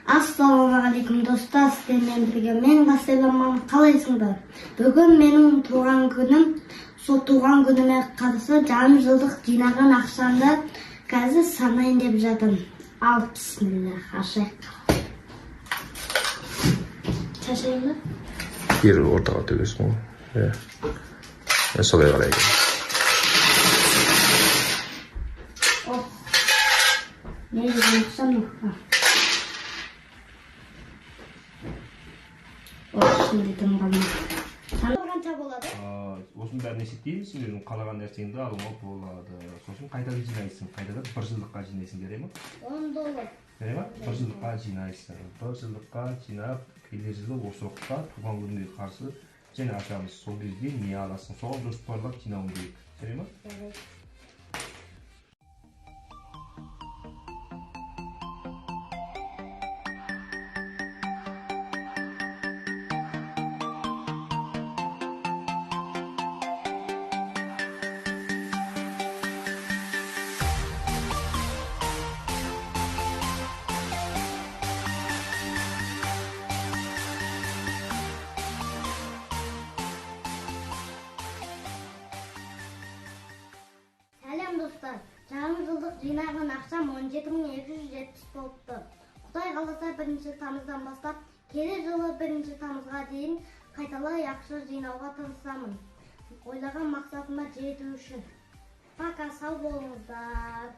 Ассаламу алейкум достар, сіздермен бірге мен Ғасиламан, қалайсыңдар? Бүгін менің туған күнім. Сол туған күніме қарсы жарым жылдық жинаған ақшамды қазір санайын деп жатырмын. Ал, бисмилля, ашайық. Шашайын ба? Бір ортаға төгесің ғой. Солай қарай екен. Ne yapsam mı? Şimdi tamam. Sana қанша болады? Осының бәрін есептейміз, өзің қалаған нәрсеңді алуға болады. Сосын қайтадан жинайсың, қайтадан 1 жылдыққа жинайсың, бере ма? $10. Бере ма? 1 жылдыққа жинайсың. 1 жылдыққа жинап, келер жылы осы уақытта туған күнге қарсы және ашамыз. Сол кезде не аласың? Соған жоспарлап жинауың керек. Бере ма? Сәлем достар, жарым жылдық жинаған ақшам 17.270 болыпты. Құдай қаласа 1 тамыздан бастап, келер жылы 1 тамызға дейін қайталай ақша жинауға тырысамын. Ойлаған мақсатыма жету үшін. Пока, сау болыңыздар.